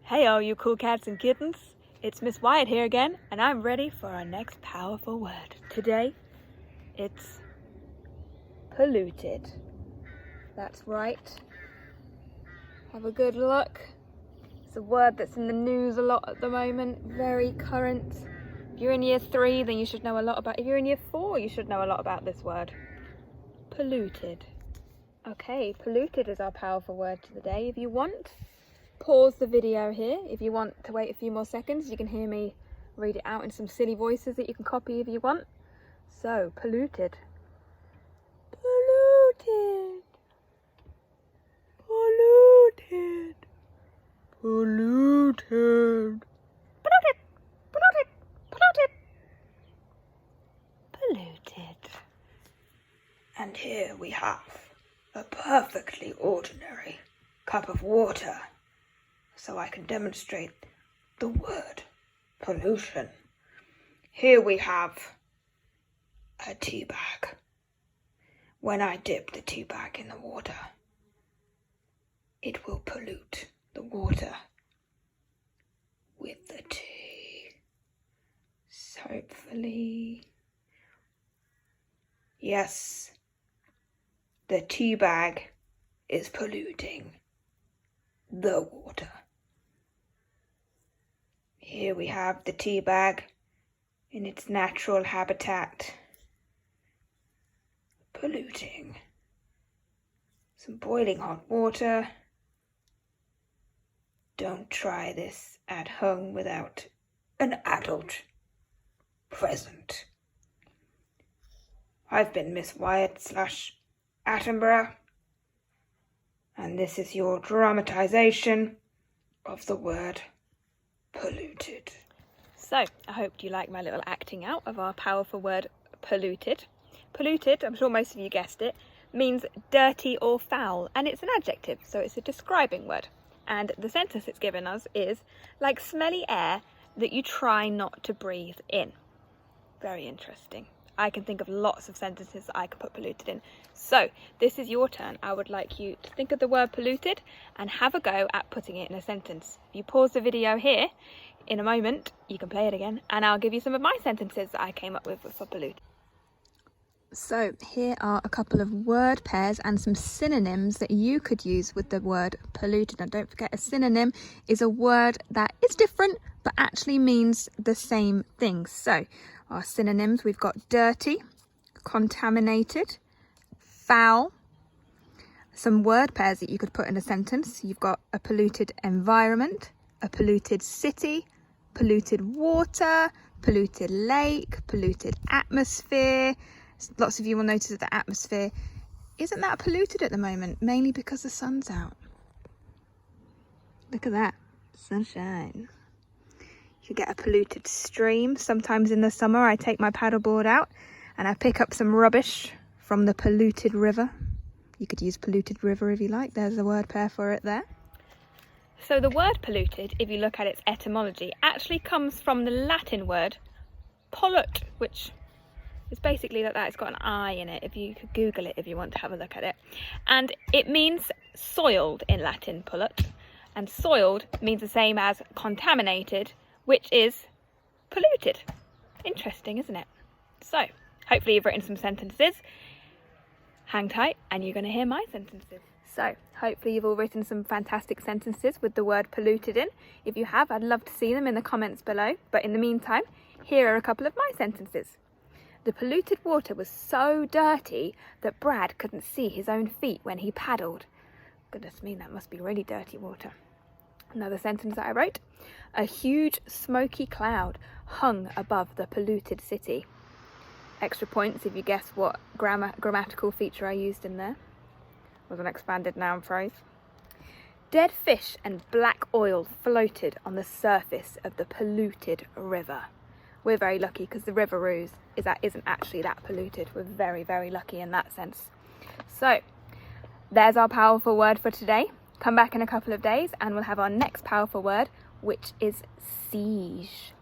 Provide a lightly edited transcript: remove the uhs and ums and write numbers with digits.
Hey all you cool cats and kittens, it's Miss Wyatt here again, and I'm ready for our next powerful word. Today, it's polluted. That's right. Have a good look. It's a word that's in the news a lot at the moment, very current. If you're in year 3, then you should know a lot about it. If you're in year 4, you should know a lot about this word. Polluted. Okay, polluted is our powerful word for the day. If you want, pause the video here. If you want to wait a few more seconds, you can hear me read it out in some silly voices that you can copy if you want. So, polluted. Polluted. Polluted. Polluted. Polluted. Polluted. Polluted. Polluted. And here we have a perfectly ordinary cup of water, so I can demonstrate the word pollution. Here we have a tea bag. When I dip the tea bag in the water, it will pollute the water with the tea. So hopefully, yes, the tea bag is polluting the water. Here we have the tea bag in its natural habitat, polluting some boiling hot water. Don't try this at home without an adult present. I've been Miss Wyatt / Attenborough, and this is your dramatization of the word polluted. So, I hope you like my little acting out of our powerful word polluted. Polluted, I'm sure most of you guessed it, means dirty or foul, and it's an adjective, so it's a describing word. And the sentence it's given us is like smelly air that you try not to breathe in. Very interesting. I can think of lots of sentences that I could put polluted in. So, this is your turn. I would like you to think of the word polluted and have a go at putting it in a sentence. If you pause the video here, in a moment, you can play it again, and I'll give you some of my sentences that I came up with for polluted. So, here are a couple of word pairs and some synonyms that you could use with the word polluted. Now, don't forget, a synonym is a word that is different, but actually means the same thing. So, our synonyms, we've got dirty, contaminated, foul. Some word pairs that you could put in a sentence. You've got a polluted environment, a polluted city, polluted water, polluted lake, polluted atmosphere. Lots of you will notice that the atmosphere isn't that polluted at the moment, mainly because the sun's out. Look at that, sunshine. You get a polluted stream. Sometimes in the summer I take my paddleboard out and I pick up some rubbish from the polluted river. You could use polluted river if you like. There's a word pair for it there. So the word polluted, if you look at its etymology, actually comes from the Latin word pollute, which is basically like that. It's got an I in it. If you could Google it if you want to have a look at it. And it means soiled in Latin, pollute. And soiled means the same as contaminated, which is polluted. Interesting, isn't it? So, hopefully you've written some sentences. Hang tight and you're going to hear my sentences. So, hopefully you've all written some fantastic sentences with the word polluted in. If you have, I'd love to see them in the comments below. But in the meantime, here are a couple of my sentences. The polluted water was so dirty that Brad couldn't see his own feet when he paddled. Goodness me, that must be really dirty water. Another sentence that I wrote. A huge smoky cloud hung above the polluted city. Extra points if you guess what grammatical feature I used in there. Was an expanded noun phrase. Dead fish and black oil floated on the surface of the polluted river. We're very lucky because the River Ouse isn't actually that polluted. We're very, very lucky in that sense. So, there's our powerful word for today. Come back in a couple of days and we'll have our next powerful word, which is siege.